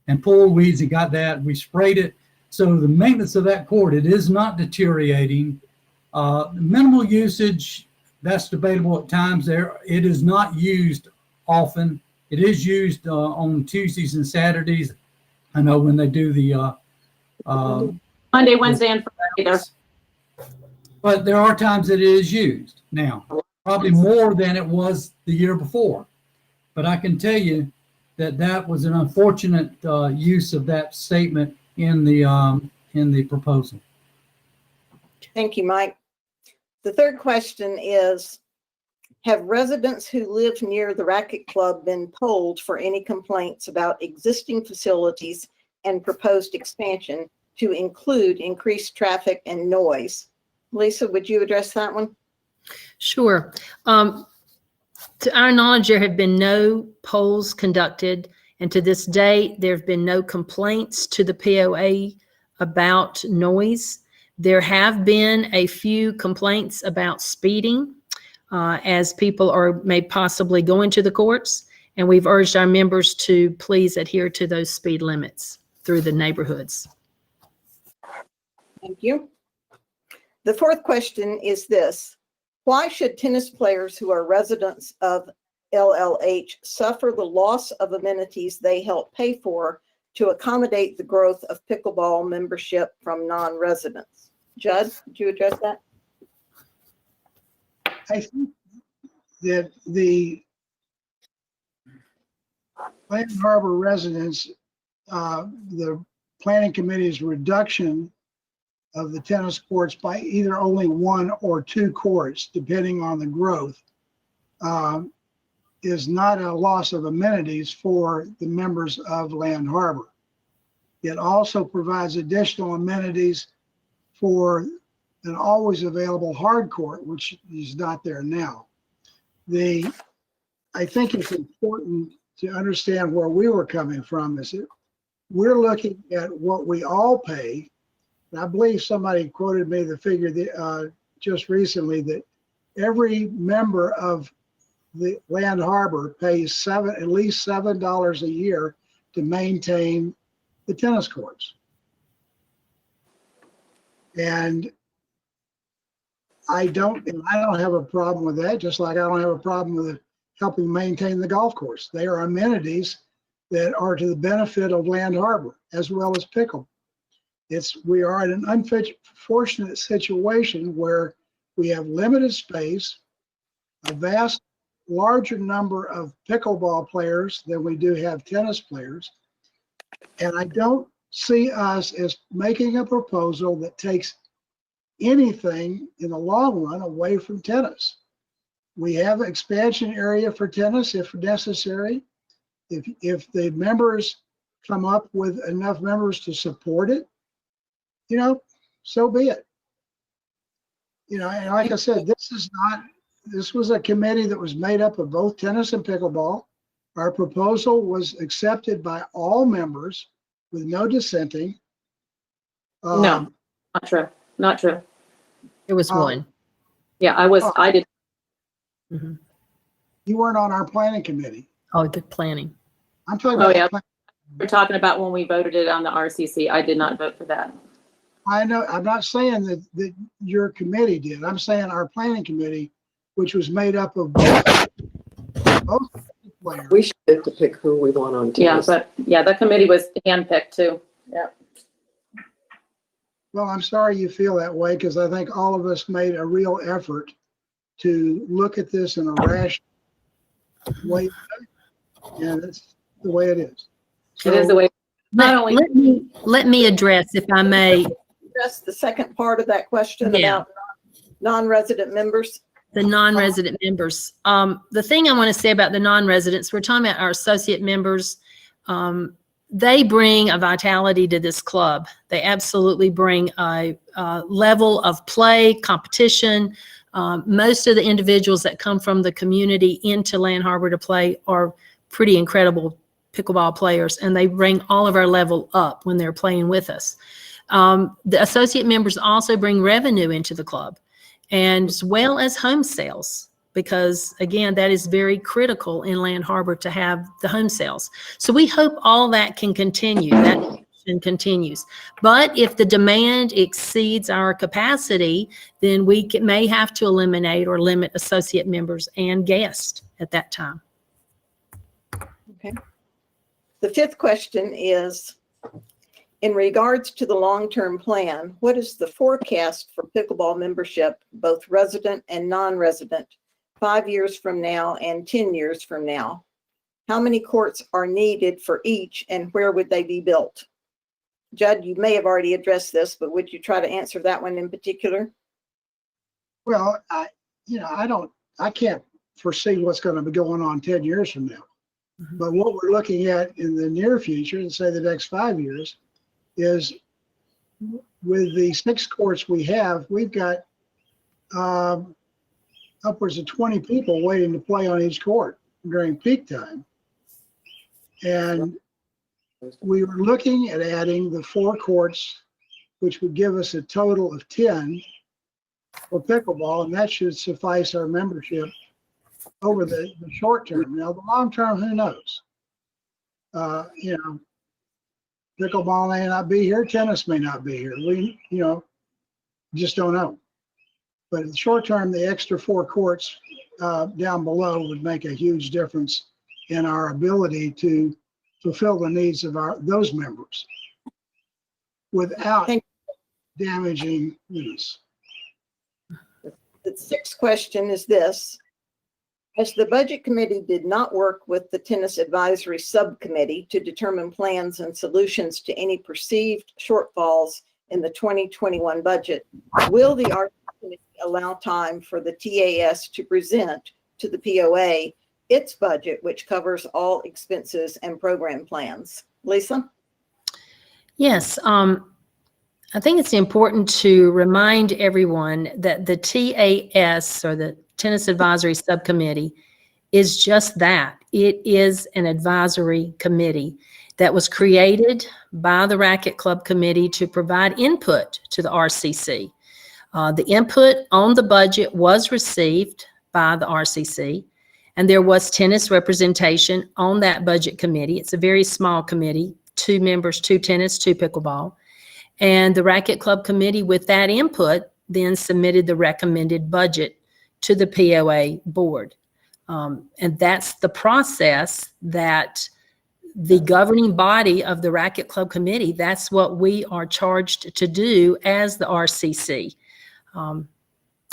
and pulled weeds and got that. We sprayed it. So the maintenance of that court, it is not deteriorating. Minimal usage, that's debatable at times there. It is not used often. It is used on Tuesdays and Saturdays. I know when they do the Monday, Wednesday, and Friday. There's but there are times that it is used now, probably more than it was the year before. But I can tell you that that was an unfortunate use of that statement in the proposal. Thank you, Mike. The third question is, have residents who live near the Racquet Club been polled for any complaints about existing facilities and proposed expansion to include increased traffic and noise? Lisa, would you address that one? Sure. To our knowledge, there have been no polls conducted, and to this date, there have been no complaints to the POA about noise. There have been a few complaints about speeding as people may possibly go into the courts, and we've urged our members to please adhere to those speed limits through the neighborhoods. Thank you. The fourth question is this: why should tennis players who are residents of LLH suffer the loss of amenities they help pay for to accommodate the growth of pickleball membership from non-residents? Judd, would you address that? I think that the Land Harbor residents, the planning committee's reduction of the tennis courts by either only one or two courts, depending on the growth, is not a loss of amenities for the members of Land Harbor. It also provides additional amenities for an always available hard court, which is not there now. I think it's important to understand where we were coming from. Is that we're looking at what we all pay. And I believe somebody quoted me the figure that, just recently, that every member of the Land Harbor pays at least $7 a year to maintain the tennis courts. And I don't have a problem with that, just like I don't have a problem with helping maintain the golf course. They are amenities that are to the benefit of Land Harbor as well as pickle. We are in an unfortunate situation where we have limited space, a vast larger number of pickleball players than we do have tennis players. And I don't see us as making a proposal that takes anything in the long run away from tennis. We have an expansion area for tennis if necessary. If the members come up with enough members to support it, so be it. And like I said, this was a committee that was made up of both tennis and pickleball. Our proposal was accepted by all members with no dissenting. no, not true. Not true. It was one. Yeah, I did. Mhm. You weren't on our planning committee. Oh, the planning. I'm talking Oh, about. yeah. We're talking about when we voted it on the RCC. I did not vote for that. I know. I'm not saying that your committee did. I'm saying our planning committee, which was made up of both players. We should get to pick who we want on tennis. The committee was handpicked too. Yeah. Well, I'm sorry you feel that way, because I think all of us made a real effort to look at this in a rational way. And that's the way it is. It is the way. Not only Let me address, if I may, Address the second part of that question Yeah. about non-resident members. the non-resident members. The thing I want to say about the non-residents, we're talking about our associate members. they bring a vitality to this club. They absolutely bring a level of play, competition. Most of the individuals that come from the community into Land Harbor to play are pretty incredible pickleball players, and they bring all of our level up when they're playing with us. The associate members also bring revenue into the club, and as well as home sales, because again, that is very critical in Land Harbor to have the home sales. So we hope all that can continue, that continues. But if the demand exceeds our capacity, then we may have to eliminate or limit associate members and guests at that time. Okay. The fifth question is, in regards to the long-term plan, what is the forecast for pickleball membership, both resident and non-resident, 5 years from now and 10 years from now? How many courts are needed for each, and where would they be built? Judd, you may have already addressed this, but would you try to answer that one in particular? Well, I can't foresee what's going to be going on 10 years from now. But what we're looking at in the near future, and say the next 5 years, is with the 6 courts we have, we've got upwards of 20 people waiting to play on each court during peak time. And we were looking at adding the 4 courts, which would give us a total of 10 for pickleball, and that should suffice our membership over the short term. Now, the long term, who knows? Pickleball may not be here, tennis may not be here. We, just don't know. But in the short term, the extra 4 courts down below would make a huge difference in our ability to fulfill the needs of those members without damaging these. The sixth question is this: as the budget committee did not work with the tennis advisory subcommittee to determine plans and solutions to any perceived shortfalls in the 2021 budget, will the RC committee allow time for the TAS to present to the POA its budget, which covers all expenses and program plans? Lisa? Yes, I think it's important to remind everyone that the TAS, or the Tennis Advisory Subcommittee, is just that. It is an advisory committee that was created by the Racquet Club Committee to provide input to the RCC. The input on the budget was received by the RCC, and there was tennis representation on that budget committee. It's a very small committee, 2 members, 2 tennis, 2 pickleball. And the Racquet Club Committee, with that input, then submitted the recommended budget to the POA board. And that's the process that the governing body of the Racquet Club Committee, that's what we are charged to do as the RCC. And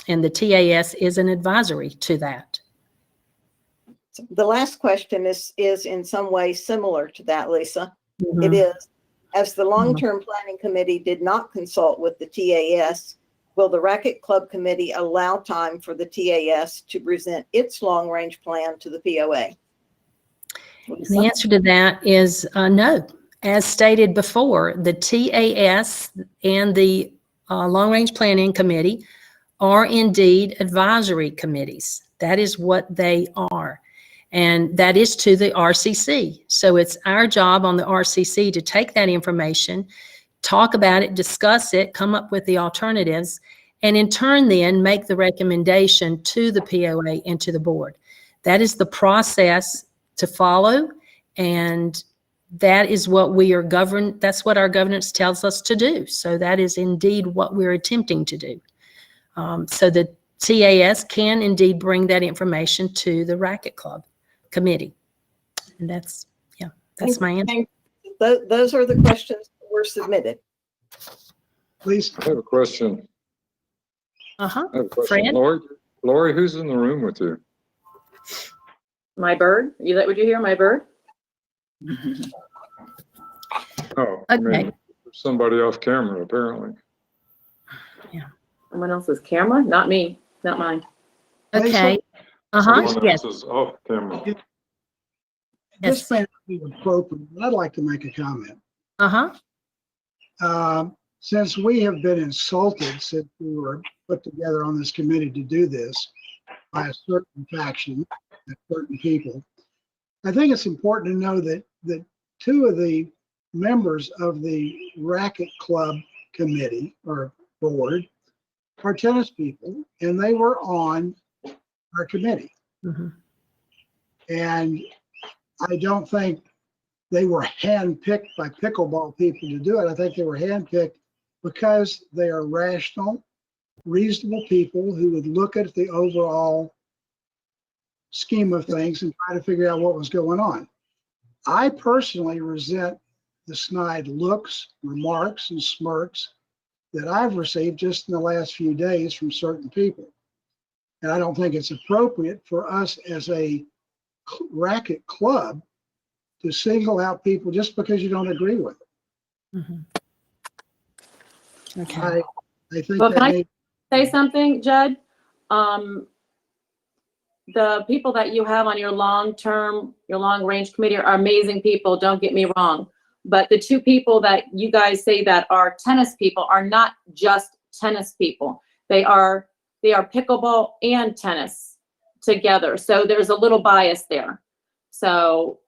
the TAS is an advisory to that. The last question is in some way similar to that, Lisa. Mm-hmm. It is, as the long-term planning committee did not consult with the TAS, will the Racquet Club Committee allow time for the TAS to present its long-range plan to the POA? And the answer to that is no. As stated before, the TAS and the Long-Range Planning Committee are indeed advisory committees. That is what they are. And that is to the RCC. So it's our job on the RCC to take that information, talk about it, discuss it, come up with the alternatives, and in turn then make the recommendation to the POA and to the board. That is the process to follow, and that is what we are governed, that's what our governance tells us to do. So that is indeed what we're attempting to do. So the TAS can indeed bring that information to the Racquet Club Committee. And that's my answer. Those are the questions that were submitted. Please. I have a question. Uh-huh. I have a question. Fred? Lori, who's in the room with you? My bird? Would you hear my bird? Oh, I mean, Okay. there's somebody off camera, apparently. Someone else's camera? Not me, not mine. Okay. Someone Yes. else is off camera. this Yes. may not be appropriate, but I'd like to make a comment. Uh-huh. Since we have been insulted since we were put together on this committee to do this by a certain faction and certain people, I think it's important to know that two of the members of the Racquet Club committee or board are tennis people, and they were on our committee. Mhm. And I don't think they were handpicked by pickleball people to do it. I think they were handpicked because they are rational, reasonable people who would look at the overall scheme of things and try to figure out what was going on. I personally resent the snide looks, remarks, and smirks that I've received just in the last few days from certain people. And I don't think it's appropriate for us as a racket club to single out people just because you don't agree with them. Mhm. Okay. I think Well, that can I may, say something, Judd? The people that you have on your long-range committee are amazing people, don't get me wrong. But the two people that you guys say that are tennis people are not just tennis people. They are pickleball and tennis together. So there's a little bias there. So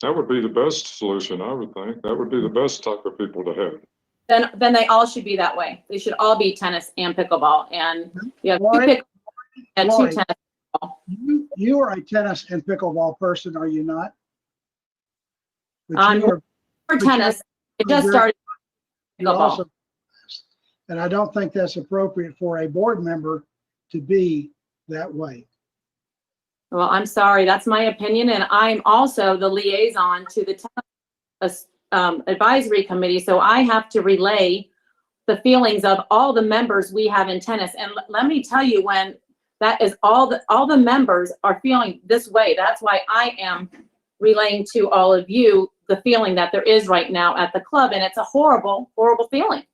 That would be the best solution, I would think. That would be the best type of people to have. then they all should be that way. They should all be tennis and pickleball. And you have two Lori, pickleball and two Lori. tennis. you are a tennis and pickleball person, are you not? But I'm you are, for but you're- tennis. It just you're- started you pickleball. also, and I don't think that's appropriate for a board member to be that way. Well, I'm sorry, that's my opinion, and I'm also the liaison to the tennis advisory committee, so I have to relay the feelings of all the members we have in tennis. And let me tell you, when that is all the members are feeling this way, that's why I am relaying to all of you the feeling that there is right now at the club, and it's a horrible, horrible feeling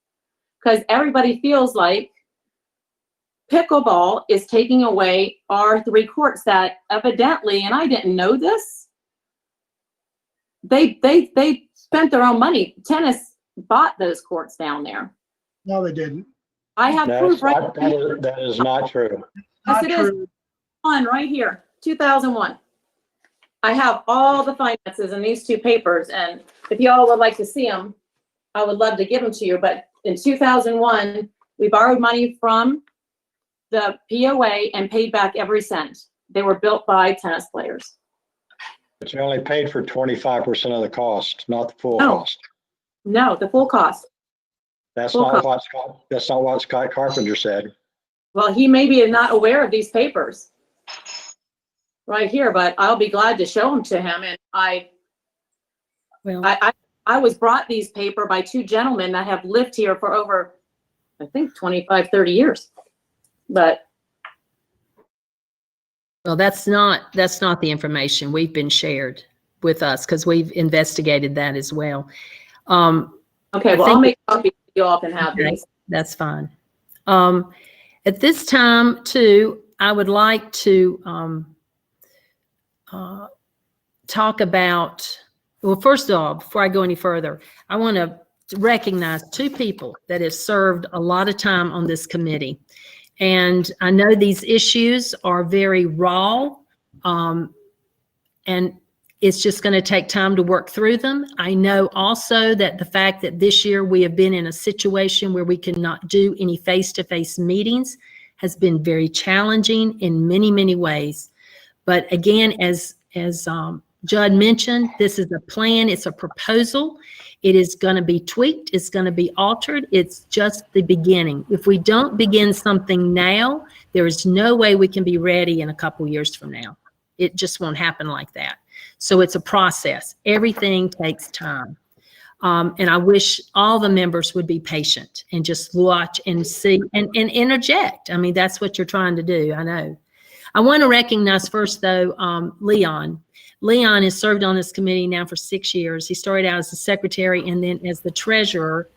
because everybody feels like pickleball is taking away our 3 courts that evidently, and I didn't know this, they spent their own money. Tennis bought those courts down there. No, they didn't. I have proof right That is not true. Not Yes, it is. true. on right here, 2001. I have all the finances in these 2 papers, and if y'all would like to see them, I would love to give them to you. But in 2001, we borrowed money from the POA and paid back every cent. They were built by tennis players. But you only paid for 25% of the cost, not the full No. cost. No, the full cost. That's Full not cost. what Scott Carpenter said. Well, he may be not aware of these papers right here, but I'll be glad to show them to him. And Well, I was brought these paper by 2 gentlemen that have lived here for over, I think, 25, 30 years. But well, that's not the information we've been shared with us because we've investigated that as well. okay, I well, I'll think- make copies. You all can have Okay. these. That's fine. At this time, too, I would like to talk about, well, first of all, before I go any further, I want to recognize 2 people that have served a lot of time on this committee. And I know these issues are very raw, and it's just going to take time to work through them. I know also that the fact that this year we have been in a situation where we cannot do any face-to-face meetings has been very challenging in many, many ways. But again, as Judd mentioned, this is a plan, it's a proposal. It is going to be tweaked, it's going to be altered. It's just the beginning. If we don't begin something now, there is no way we can be ready in a couple years from now. It just won't happen like that. So it's a process. Everything takes time. And I wish all the members would be patient and just watch and see and interject. I mean, that's what you're trying to do. I know. I want to recognize first, though, Leon. Leon has served on this committee now for 6 years. He started out as the secretary and then as the treasurer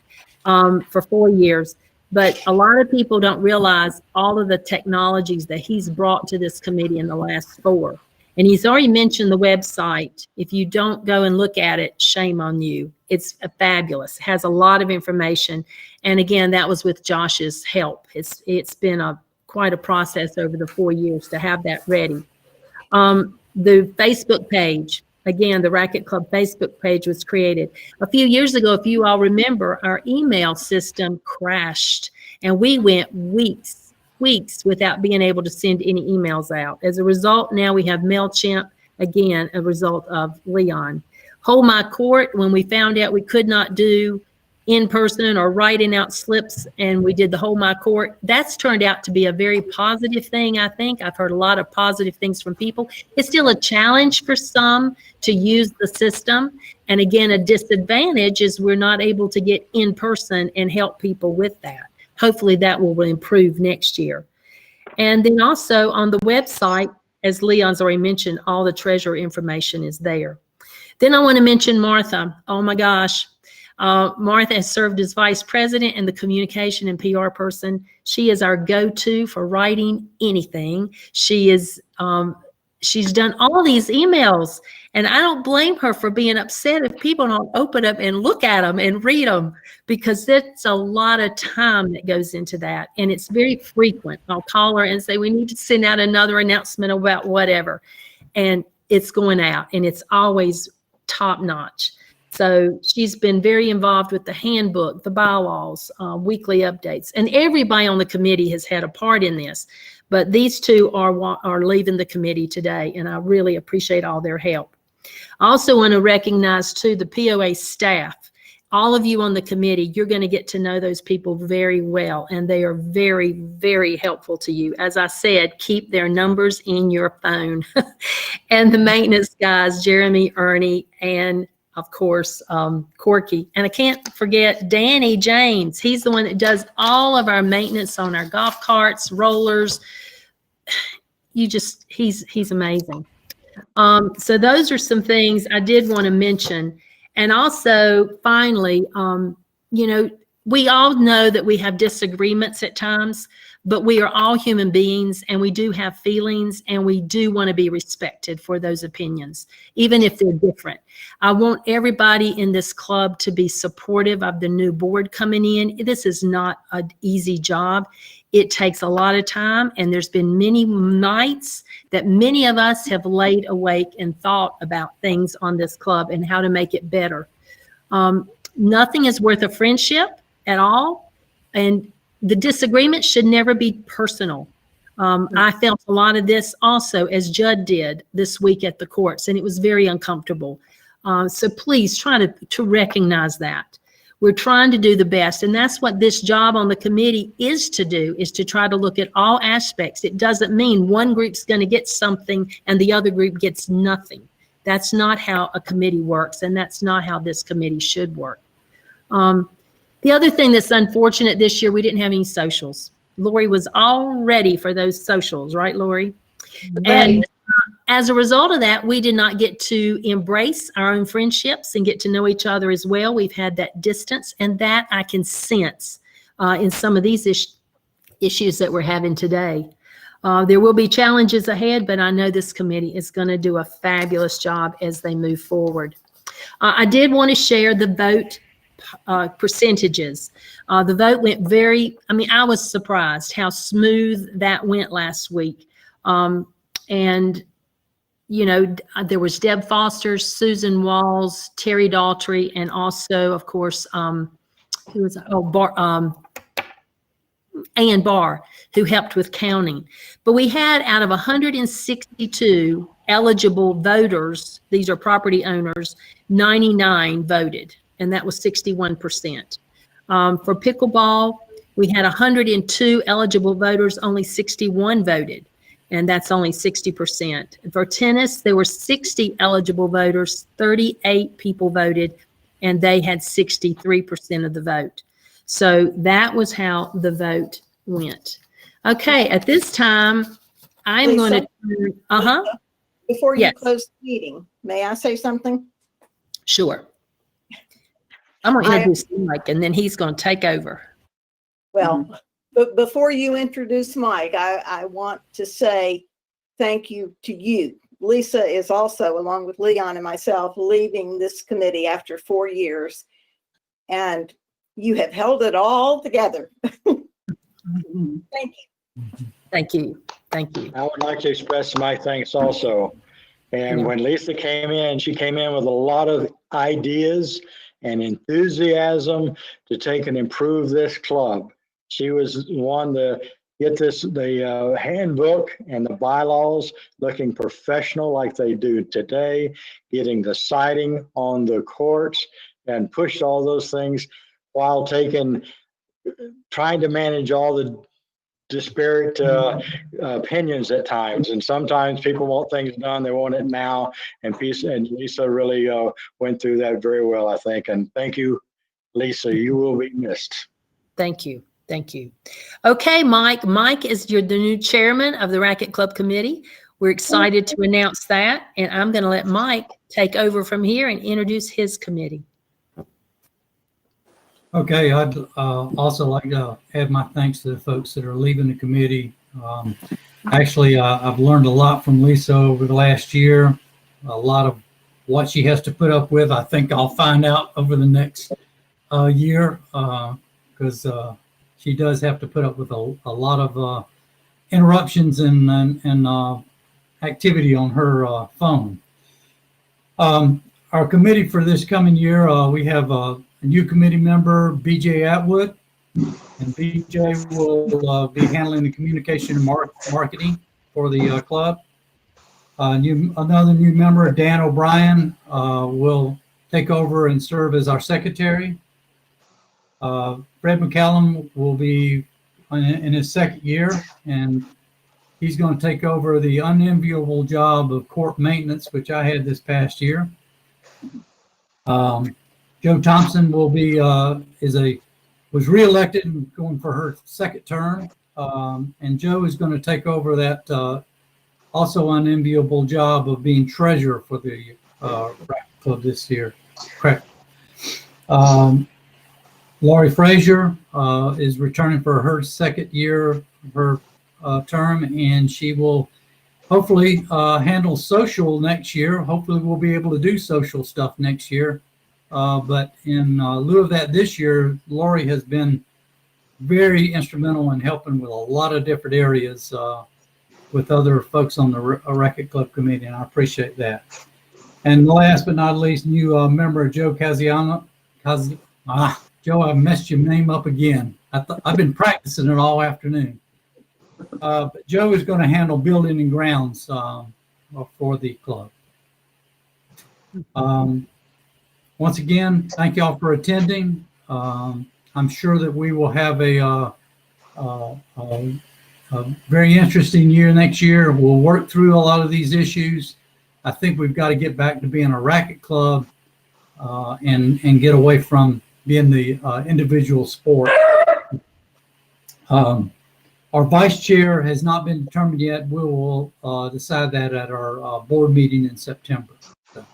for 4 years. But a lot of people don't realize all of the technologies that he's brought to this committee in the last 4. And he's already mentioned the website. If you don't go and look at it, shame on you. It's fabulous. It has a lot of information. And again, that was with Josh's help. It's been quite a process over the 4 years to have that ready. The Facebook page, again, the Racquet Club Facebook page was created. A few years ago, if you all remember, our email system crashed and we went weeks without being able to send any emails out. As a result, now we have MailChimp, again, a result of Leon. Hold My Court, when we found out we could not do in person or writing out slips, and we did the Hold My Court, that's turned out to be a very positive thing, I think. I've heard a lot of positive things from people. It's still a challenge for some to use the system. And again, a disadvantage is we're not able to get in person and help people with that. Hopefully that will improve next year. And then also on the website, as Leon's already mentioned, all the treasurer information is there. Then I want to mention Martha. Oh my gosh. Martha has served as vice president and the communication and PR person. She is our go-to for writing anything. She is, she's done all these emails, and I don't blame her for being upset if people don't open them and look at them and read them, because that's a lot of time that goes into that. And it's very frequent. I'll call her and say, we need to send out another announcement about whatever. And it's going out, and it's always top notch. So she's been very involved with the handbook, the bylaws, weekly updates, and everybody on the committee has had a part in this. But these two are leaving the committee today, and I really appreciate all their help. I also want to recognize too the POA staff. All of you on the committee, you're going to get to know those people very well, and they are very, very helpful to you. As I said, keep their numbers in your phone. And the maintenance guys, Jeremy, Ernie, and of course, Corky. And I can't forget Danny James. He's the one that does all of our maintenance on our golf carts, rollers. He's amazing. So those are some things I did want to mention. And also, finally, you know, we all know that we have disagreements at times, but we are all human beings, and we do have feelings, and we do want to be respected for those opinions, even if they're different. I want everybody in this club to be supportive of the new board coming in. This is not an easy job. It takes a lot of time, and there's been many nights that many of us have laid awake and thought about things on this club and how to make it better. Nothing is worth a friendship at all, and the disagreement should never be personal. I felt a lot of this also, as Judd did this week at the courts, and it was very uncomfortable. So please try to recognize that. We're trying to do the best, and that's what this job on the committee is to do, is to try to look at all aspects. It doesn't mean one group's going to get something and the other group gets nothing. That's not how a committee works, and that's not how this committee should work. The other thing that's unfortunate this year, we didn't have any socials. Lori was all ready for those socials, right, Lori? And as a result of that, we did not get to embrace our own friendships and get to know each other as well. We've had that distance, and that I can sense in some of these issues that we're having today. There will be challenges ahead, but I know this committee is going to do a fabulous job as they move forward. I did want to share the vote percentages. The vote went I was surprised how smooth that went last week. And, you know, there was Deb Foster, Susan Walls, Terry Daltrey, and also, of course, who was, Ann Barr, who helped with counting. But we had, out of 162 eligible voters, these are property owners, 99 voted, and that was 61%. For pickleball, we had 102 eligible voters, only 61 voted, and that's only 60%. And for tennis, there were 60 eligible voters, 38 people voted, and they had 63% of the vote. So that was how the vote went. Okay, at this time, I'm going to, Before you Yes. close the meeting, may I say something? Sure. I'm going to introduce Mike, and then he's going to take over. Well, but before you introduce Mike, I want to say thank you to you, Lisa is also, along with Leon and myself, leaving this committee after 4 years. And you have held it all together. Thank you. Thank you. Thank you. I would like to express my thanks also. And when Lisa came in, she came in with a lot of ideas and enthusiasm to take and improve this club. She was one to get the handbook and the bylaws looking professional like they do today, getting the siding on the courts and pushed all those things while trying to manage all the disparate opinions at times. And sometimes people want things done, they want it now. And Lisa really went through that very well, I think. And thank you, Lisa. You will be missed. Thank you. Thank you. Okay, Mike. Mike is the new chairman of the Racquet Club Committee. We're excited to announce that. And I'm going to let Mike take over from here and introduce his committee. Okay, I'd also like to add my thanks to the folks that are leaving the committee. Actually, I've learned a lot from Lisa over the last year. A lot of what she has to put up with, I think I'll find out over the next year, because she does have to put up with a lot of interruptions and activity on her phone. Our committee for this coming year, we have a new committee member, BJ Atwood, and BJ will be handling the communication and marketing for the club. Another new member, Dan O'Brien, will take over and serve as our secretary. Fred McCallum will be in his second year, and he's going to take over the unenviable job of court maintenance, which I had this past year. Joe Thompson will be was reelected and going for her second term, and Joe is going to take over that also unenviable job of being treasurer for the Racquet Club this year. Correct. Laurie Frazier is returning for her second year of her term, and she will hopefully handle social next year. Hopefully we'll be able to do social stuff next year. But in lieu of that this year, Laurie has been very instrumental in helping with a lot of different areas with other folks on the Racquet Club Committee, and I appreciate that. And last but not least, new member Joe Casiano. Joe, I messed your name up again. I've been practicing it all afternoon. But Joe is going to handle building and grounds for the club. Once again, thank y'all for attending. I'm sure that we will have a very interesting year next year. We'll work through a lot of these issues. I think we've got to get back to being a racket club and get away from being the individual sport. Our vice chair has not been determined yet. We will decide that at our board meeting in September. So,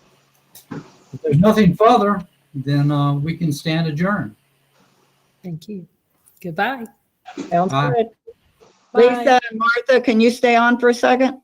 if there's nothing further, then we can stand adjourned. Thank you. Goodbye. Sounds Bye. good. Bye. Lisa and Martha, can you stay on for a second?